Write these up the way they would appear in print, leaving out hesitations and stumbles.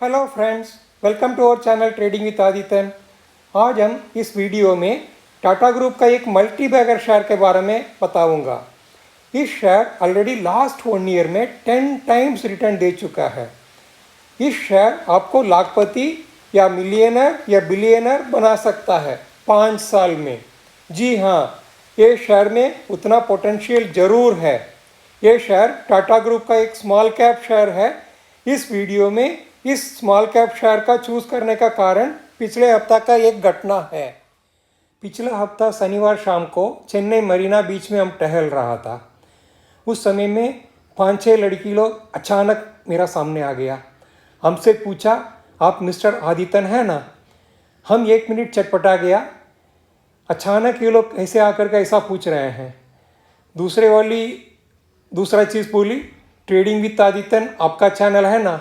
Hello friends, welcome to our channel trading with Aditan. आज हम इस वीडियो में टाटा ग्रुप का एक मल्टी बैगर शेयर के बारे में बताऊंगा। इस शेयर ऑलरेडी लास्ट 1 ईयर में 10 टाइम्स रिटर्न दे चुका है। इस शेयर आपको लाखपति या मिलियनर या बिलियनर बना सकता है 5 साल में। जी हाँ, ये शेयर में उतना पोटेंशियल ज़रूर है। ये शेयर टाटा ग्रुप का एक स्मॉल कैप शेयर है। इस वीडियो में इस स्मॉल कैप शेयर का चूज़ करने का कारण पिछले हफ्ता का एक घटना है। पिछला हफ्ता शनिवार शाम को चेन्नई मरीना बीच में हम टहल रहा था। उस समय में 5-6 लड़की लोग अचानक मेरा सामने आ गया। हमसे पूछा, आप मिस्टर आदितन है ना? हम 1 मिनट चटपटा गया। अचानक ये लोग ऐसे आकर के ऐसा पूछ रहे हैं। दूसरा चीज़ बोली, ट्रेडिंग विद आदितन आपका चैनल है ना?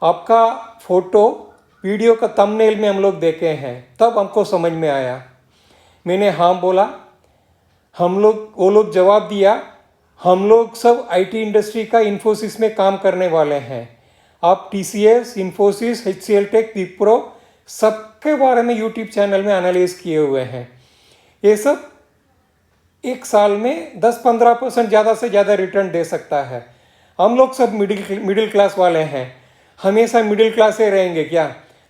आपका फ़ोटो वीडियो का थंबनेल में हम लोग देखे हैं। तब हमको समझ में आया। मैंने हाँ बोला। वो लोग जवाब दिया, हम लोग सब आईटी इंडस्ट्री का इन्फोसिस में काम करने वाले हैं। आप टीसीएस, इन्फोसिस, एचसीएल टेक, विप्रो सबके बारे में यूट्यूब चैनल में एनालाइज किए हुए हैं। ये सब एक साल में 10-15% ज़्यादा से ज़्यादा रिटर्न दे सकता है। हम लोग सब मिडिल क्लास वाले हैं। हमेशा मिडिल क्लास ही रहेंगे क्या?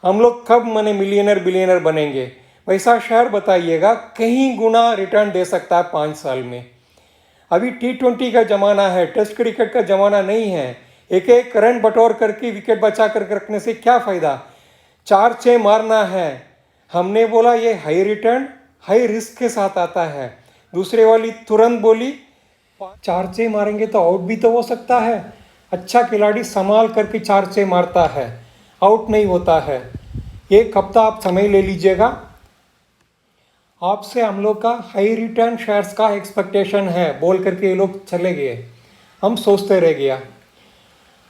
हम लोग कब मिलियनर बिलियनर बनेंगे? वैसा शेयर बताइएगा, कहीं गुना रिटर्न दे सकता है 5 साल में। अभी T20 का ज़माना है, टेस्ट क्रिकेट का ज़माना नहीं है। एक एक रन बटोर करके विकेट बचा कर रखने से क्या फ़ायदा? 4-6 मारना है। हमने बोला ये हाई रिटर्न हाई रिस्क के साथ आता है। दूसरे वाली तुरंत बोली 4-6 मारेंगे तो आउट भी तो हो सकता है। अच्छा खिलाड़ी संभाल करके 4-6 मारता है, आउट नहीं होता है। एक हफ्ता आप समय ले लीजिएगा। आपसे हम लोग का हाई रिटर्न शेयर्स का एक्सपेक्टेशन है बोल करके ये लोग चले गए। हम सोचते रह गया।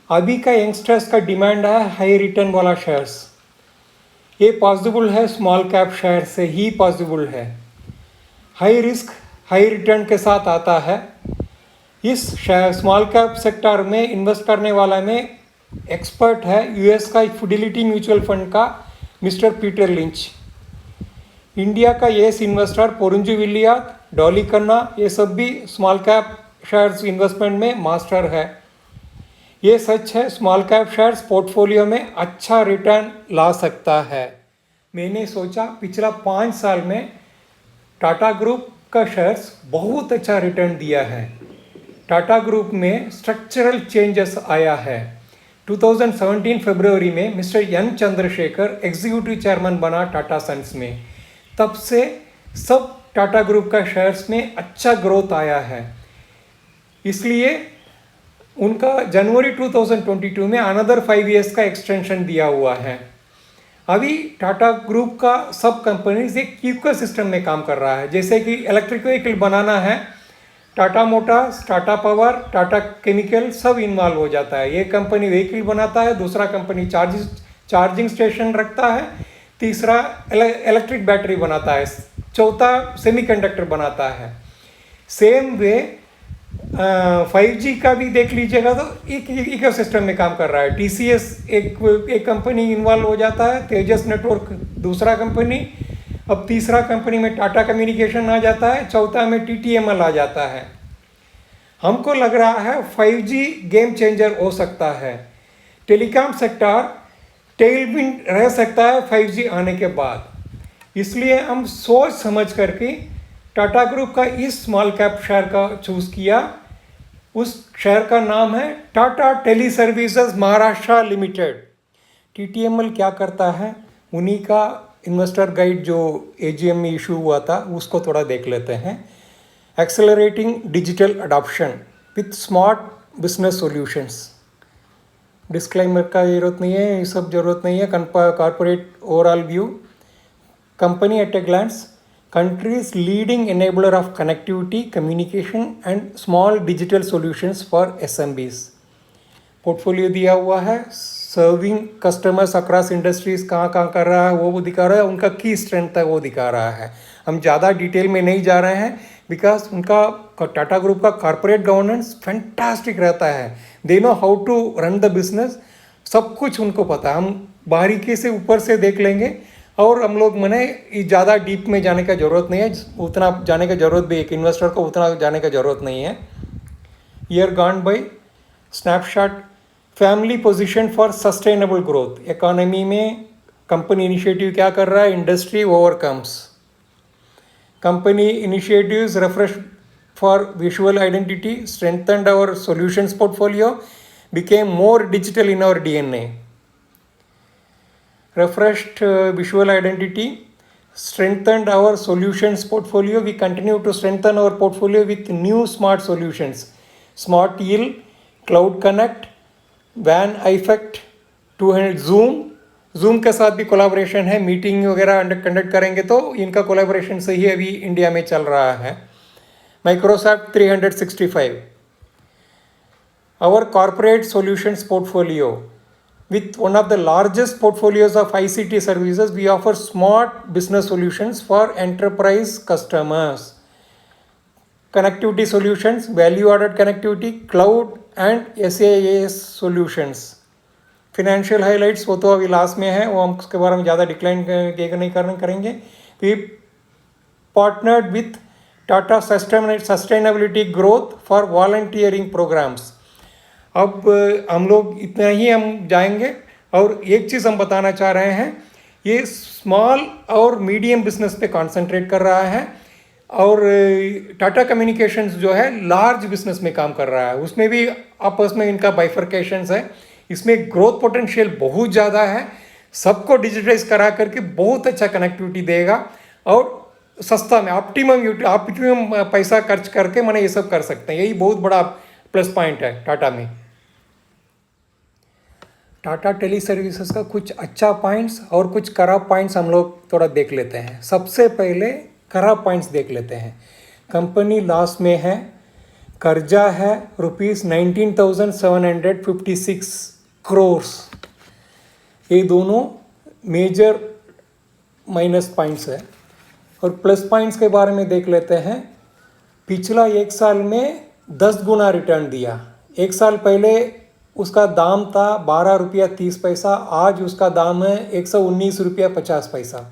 अभी का यंगस्टर्स का डिमांड है हाई रिटर्न वाला शेयर्स। ये पॉसिबल है, स्मॉल कैप शेयर से ही पॉसिबल है। हाई रिस्क हाई रिटर्न के साथ आता है। इस स्मॉल कैप सेक्टर में इन्वेस्ट करने वाला में एक्सपर्ट है यूएस का फिडेलिटी म्यूचुअल फंड का मिस्टर पीटर लिंच। इंडिया का येस इन्वेस्टर पोरुंजी विलियात, डॉली खन्ना, ये सब भी स्मॉल कैप शेयर्स इन्वेस्टमेंट में मास्टर है। ये सच है, स्मॉल कैप शेयर्स पोर्टफोलियो में अच्छा रिटर्न ला सकता है। मैंने सोचा पिछला 5 साल में टाटा ग्रुप का शेयर्स बहुत अच्छा रिटर्न दिया है। टाटा ग्रुप में स्ट्रक्चरल चेंजेस आया है। 2017 फरवरी में mister N Chandrasekhar executive chairman बना टाटा सन्स में। तब से सब टाटा ग्रुप का शेयर्स में अच्छा ग्रोथ आया है। इसलिए उनका जनवरी 2022 में अनदर 5 इयर्स का एक्सटेंशन दिया हुआ है। अभी टाटा ग्रुप का सब कंपनीज एक इकोसिस्टम में काम कर रहा है। जैसे कि इलेक्ट्रिक व्हीकल बनाना है, Tata Motors, Tata power, Tata chemical सब इन्वॉल्व हो जाता है। ये कंपनी व्हीकल बनाता है, दूसरा कंपनी चार्जिंग स्टेशन रखता है, तीसरा इलेक्ट्रिक बैटरी बनाता है, चौथा सेमीकंडक्टर बनाता है। सेम वे 5G का भी देख लीजिएगा तो एक इकोसिस्टम में काम कर रहा है। TCS एक कंपनी इन्वॉल्व हो जाता है, तेजस नेटवर्क दूसरा कंपनी, अब तीसरा कंपनी में टाटा कम्युनिकेशन आ जाता है, चौथा में TTML आ जाता है। हमको लग रहा है 5G गेम चेंजर हो सकता है। टेलीकॉम सेक्टर टेलविंड रह सकता है 5G आने के बाद। इसलिए हम सोच समझ करके टाटा ग्रुप का इस स्मॉल कैप शेयर का चूज़ किया। उस शेयर का नाम है टाटा टेली सर्विसेज महाराष्ट्र लिमिटेड। TTML क्या करता है, उन्हीं का इन्वेस्टर गाइड जो AGM में इशू हुआ था उसको थोड़ा देख लेते हैं। Accelerating digital adoption with smart business solutions. Disclaimer का ज़रूरत नहीं है, ये सब ज़रूरत नहीं है। Corporate overall view, company at a glance, country's leading enabler of connectivity, communication and small digital solutions for SMBs। Portfolio दिया हुआ है, सर्विंग कस्टमर्स अक्रॉस इंडस्ट्रीज कहाँ कहाँ कर रहा है वो दिखा रहा है, उनका की स्ट्रेंथ है वो दिखा रहा है। हम ज़्यादा डिटेल में नहीं जा रहे हैं बिकॉज उनका टाटा ग्रुप का कॉर्पोरेट गवर्नेंस फैंटास्टिक रहता है। They know how to run the business. सब कुछ उनको पता है। हम बारीकी से ऊपर से देख लेंगे और हम लोग मने ज़्यादा डीप में जाने का ज़रूरत नहीं है, उतना जाने का ज़रूरत भी एक इन्वेस्टर को उतना जाने का ज़रूरत नहीं है। Year gone by snapshot, family position for sustainable growth, economy में कंपनी इनिशिएटिव क्या कर रहा है, industry overcomes, company initiatives refresh for visual identity, strengthened our solutions portfolio, became more digital in our DNA. Refreshed visual identity, strengthened our solutions portfolio. We continue to strengthen our portfolio with new smart solutions. Smart Yield, Cloud Connect, WAN Effect, 200 Zoom के साथ भी collaboration है, meeting वगैरह conduct करेंगे तो इनका collaboration से ही अभी इंडिया में चल रहा है। Microsoft 365, our corporate solutions portfolio, with one of the largest portfolios of ICT services, we offer smart business solutions for enterprise customers. Connectivity solutions, value-added connectivity, cloud and SaaS solutions. Financial highlights वो तो अभी last में है, वो हम उसके बारे में ज़्यादा डिक्लाइन नहीं करेंगे। We partnered with Tata Sustainability Growth for volunteering programs. अब हम लोग इतना ही हम जाएंगे और एक चीज़ हम बताना चाह रहे हैं, ये स्मॉल और मीडियम बिजनेस पे कंसंट्रेट कर रहा है और टाटा कम्युनिकेशंस जो है लार्ज बिजनेस में काम कर रहा है, उसमें भी आपस में इनका बाइफर्केशंस है। इसमें ग्रोथ पोटेंशियल बहुत ज़्यादा है, सबको डिजिटाइज करा करके बहुत अच्छा कनेक्टिविटी देगा और सस्ता में ऑप्टिमम पैसा खर्च करके मैंने ये सब कर सकते हैं। यही बहुत बड़ा प्लस पॉइंट है टाटा में। टाटा टेली सर्विसेज का कुछ अच्छा पॉइंट्स और कुछ खराब पॉइंट्स हम लोग थोड़ा देख लेते हैं। सबसे पहले खराब पॉइंट्स देख लेते हैं। कंपनी लॉस में है, कर्जा है ₹19,756 करोड़। ये दोनों मेजर माइनस पॉइंट्स है। और प्लस पॉइंट्स के बारे में देख लेते हैं। पिछला एक साल में 10 गुना रिटर्न दिया। एक साल पहले उसका दाम था ₹12.30, आज उसका दाम है ₹119.50।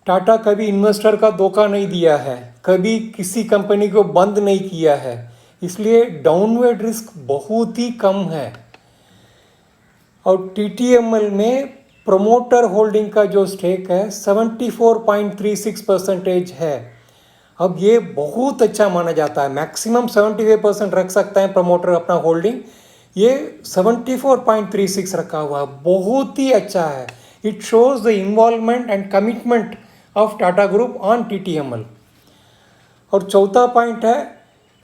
टाटा कभी इन्वेस्टर का धोखा नहीं दिया है, कभी किसी कंपनी को बंद नहीं किया है, इसलिए डाउनवर्ड रिस्क बहुत ही कम है। और टीटीएमएल में प्रोमोटर होल्डिंग का जो स्टेक है 74.36% है। अब ये बहुत अच्छा माना जाता है, मैक्सिमम 75% रख सकता है प्रमोटर अपना होल्डिंग, ये 74.36 रखा हुआ है, बहुत ही अच्छा है। It shows the involvement and commitment of Tata group on TTML. और चौथा पॉइंट है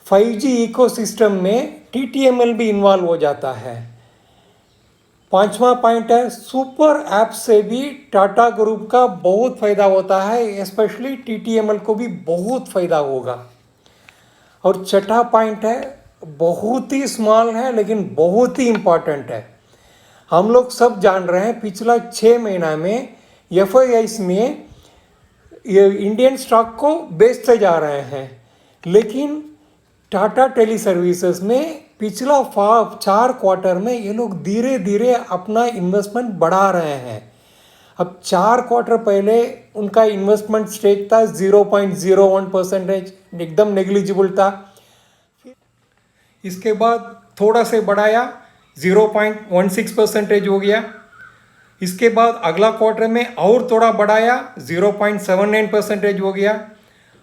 5G इकोसिस्टम में टीटीएमएल भी इन्वॉल्व हो जाता है। पांचवा पॉइंट है सुपर ऐप से भी टाटा ग्रुप का बहुत फ़ायदा होता है, स्पेशली टीटीएमएल को भी बहुत फ़ायदा होगा। और छठा पॉइंट है बहुत ही स्मॉल है लेकिन बहुत ही इम्पॉर्टेंट है। हम लोग सब जान रहे हैं पिछला 6 महीना में एफआईआईस में ये इंडियन स्टॉक को बेचते जा रहे हैं, लेकिन टाटा टेली सर्विसेज में पिछला 4 क्वार्टर में ये लोग धीरे धीरे अपना इन्वेस्टमेंट बढ़ा रहे हैं। अब 4 क्वार्टर पहले उनका इन्वेस्टमेंट स्टेक था 0.01%, एकदम नेग्लिजिबल था। इसके बाद थोड़ा से बढ़ाया 0.16% हो गया। इसके बाद अगला क्वार्टर में और थोड़ा बढ़ाया 0.79% हो गया।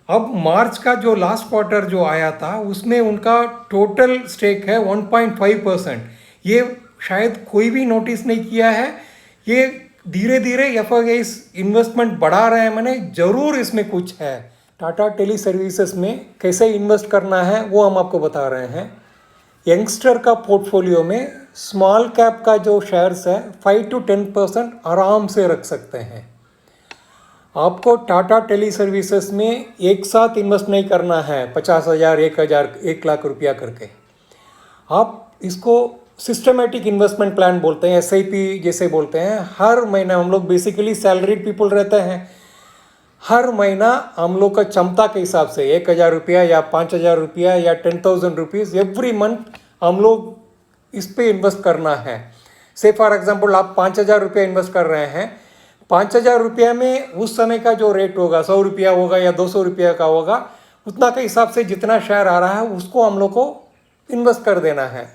अब मार्च का जो लास्ट क्वार्टर जो आया था उसमें उनका टोटल स्टेक है 1.5%। ये शायद कोई भी नोटिस नहीं किया है। ये धीरे धीरे एफआईआईस इन्वेस्टमेंट बढ़ा रहे हैं, मैंने ज़रूर इसमें कुछ है। टाटा टेली सर्विसेज में कैसे इन्वेस्ट करना है वो हम आपको बता रहे हैं। यंगस्टर का पोर्टफोलियो में स्मॉल कैप का जो शेयर्स है 5 to 10% आराम से रख सकते हैं। आपको टाटा टेली सर्विसेज में एक साथ इन्वेस्ट नहीं करना है 50,000, 1,000, 1 लाख रुपया करके। आप इसको सिस्टमेटिक इन्वेस्टमेंट प्लान बोलते हैं, एसआईपी जैसे बोलते हैं। हर महीना हम लोग बेसिकली सैलरीड पीपल रहते हैं, हर महीना हम लोग का क्षमता के हिसाब से 1,000 रुपया या 5,000 रुपया या 10,000 रुपीज़ एवरी मंथ हम लोग इस पे इन्वेस्ट करना है। से फॉर एग्जांपल आप 5,000 रुपये इन्वेस्ट कर रहे हैं, 5,000 रुपये में उस समय का जो रेट होगा 100 रुपया होगा या 200 रुपया का होगा, उतना के हिसाब से जितना शेयर आ रहा है उसको हम लोग को इन्वेस्ट कर देना है।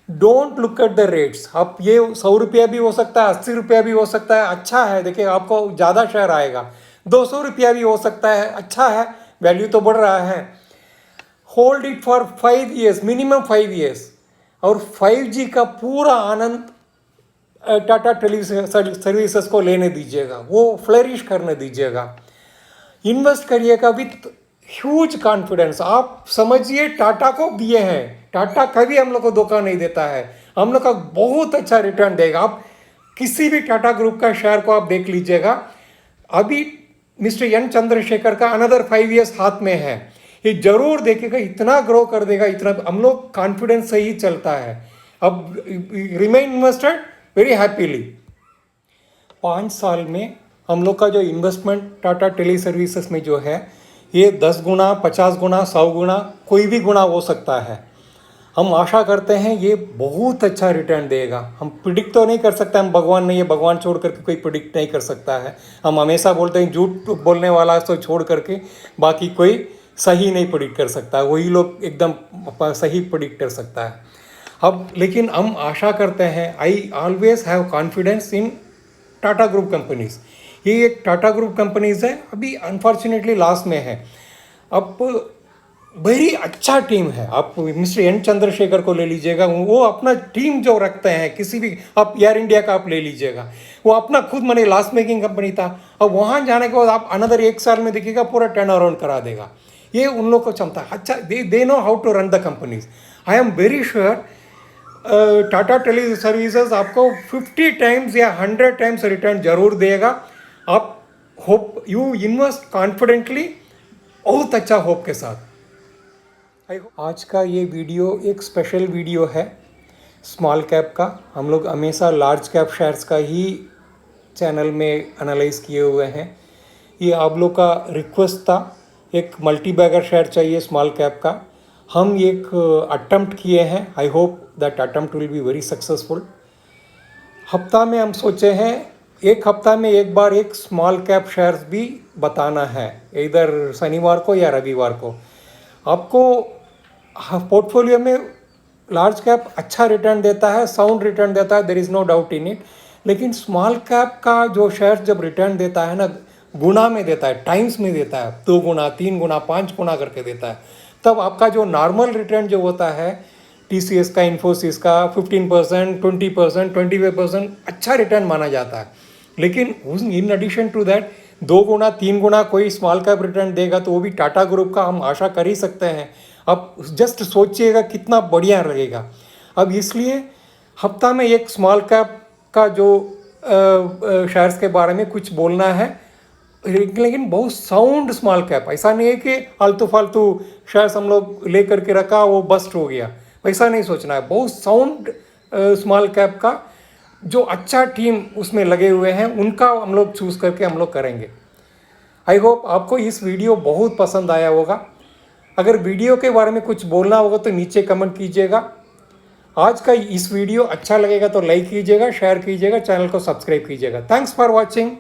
Don't look at the rates. आप ये 100 रुपया भी हो सकता है, 80 रुपया भी हो सकता है, अच्छा है, देखिए आपको ज़्यादा शेयर आएगा। 200 रुपया भी हो सकता है, अच्छा है, वैल्यू तो बढ़ रहा है। Hold it for 5 years, minimum 5 years, और 5G का पूरा आनंद टाटा टेली सर्विसेज को लेने दीजिएगा, वो फ्लरिश करने दीजिएगा। इन्वेस्ट करिएगा विथ ह्यूज कॉन्फिडेंस। आप समझिए टाटा को दिए हैं, टाटा कभी हम लोग को धोखा नहीं देता है, हम लोग का बहुत अच्छा रिटर्न देगा। आप किसी भी टाटा ग्रुप का शेयर को आप देख लीजिएगा, अभी मिस्टर एन चंद्रशेखर का अनदर 5 ईयर्स हाथ में है, ये जरूर देखिएगा, इतना ग्रो कर देगा, इतना हम लोग कॉन्फिडेंस से ही चलता है। अब रिमेन इन्वेस्टेड वेरी हैप्पीली। 5 साल में हम लोग का जो इन्वेस्टमेंट टाटा टेली सर्विसेज में जो है, ये 10 गुना, 50 गुना, 100 गुना, कोई भी गुना हो सकता है। हम आशा करते हैं ये बहुत अच्छा रिटर्न देगा। हम प्रिडिक्ट तो नहीं कर सकते, हम भगवान नहीं है, भगवान छोड़ करके कोई प्रिडिक्ट नहीं कर सकता है। हम हमेशा बोलते हैं झूठ बोलने वाला तो छोड़ करके बाकी कोई सही नहीं प्रिडिक्ट कर सकता, वही लोग एकदम सही प्रिडिक्ट कर सकता है। अब लेकिन हम आशा करते हैं, I always have confidence in Tata group companies. ये एक टाटा ग्रुप कंपनीज है, अभी अनफॉर्चुनेटली लॉस में है। अब वेरी अच्छा टीम है, आप मिस्टर एन चंद्रशेखर को ले लीजिएगा, वो अपना टीम जो रखते हैं, किसी भी आप एयर इंडिया का आप ले लीजिएगा, वो अपना खुद मनी लॉस मेकिंग कंपनी था, अब वहाँ जाने के बाद आप अनदर 1 साल में देखिएगा पूरा टर्न अराउंड करा देगा। ये उन लोग को क्षमता है। अच्छा, they know how to run the companies. I am very sure Tata Tele Services आपको 50 टाइम्स या 100 टाइम्स रिटर्न जरूर देगा। आप होप यू इन्वेस्ट कॉन्फिडेंटली, बहुत अच्छा होप के साथ। आज का ये वीडियो एक स्पेशल वीडियो है स्मॉल कैप का। हम लोग हमेशा लार्ज कैप शेयर्स का ही चैनल में एनालाइज किए हुए हैं। ये आप लोग का रिक्वेस्ट था, एक मल्टी बैगर शेयर चाहिए स्मॉल कैप का। हम एक अटेम्प्ट किए हैं, I hope that attempt will be very successful. हफ्ता में हम सोचे हैं, एक हफ्ता में एक बार एक स्मॉल कैप शेयर्स भी बताना है, इधर शनिवार को या रविवार को। आपको पोर्टफोलियो में लार्ज कैप अच्छा रिटर्न देता है, साउंड रिटर्न देता है, there is no doubt in it. लेकिन स्मॉल कैप का जो शेयर जब रिटर्न देता है ना, गुना में देता है, टाइम्स में देता है, 2 गुना, 3 गुना, 5 गुना करके देता है, तब आपका जो नॉर्मल रिटर्न जो होता है TCS का, इन्फोसिस का 15%, 20%, 25% अच्छा रिटर्न माना जाता है। लेकिन इन एडिशन टू दैट 2 गुना, 3 गुना कोई स्मॉल कैप रिटर्न देगा तो वो भी टाटा ग्रुप का हम आशा कर ही सकते हैं। अब जस्ट सोचिएगा कितना बढ़िया लगेगा। अब इसलिए हफ्ता में एक स्मॉल कैप का जो शेयर्स के बारे में कुछ बोलना है, लेकिन बहुत साउंड स्मॉल कैप। ऐसा नहीं है कि आलतू फालतू शेयर्स हम लोग ले करके रखा वो बस्ट हो गया, वैसा नहीं सोचना है। बहुत साउंड स्मॉल कैप का जो अच्छा टीम उसमें लगे हुए हैं, उनका हम लोग चूज़ करके हम लोग करेंगे। आई होप आपको इस वीडियो बहुत पसंद आया होगा। अगर वीडियो के बारे में कुछ बोलना होगा तो नीचे कमेंट कीजिएगा। आज का इस वीडियो अच्छा लगेगा तो लाइक कीजिएगा, शेयर कीजिएगा, चैनल को सब्सक्राइब कीजिएगा। Thanks for watching.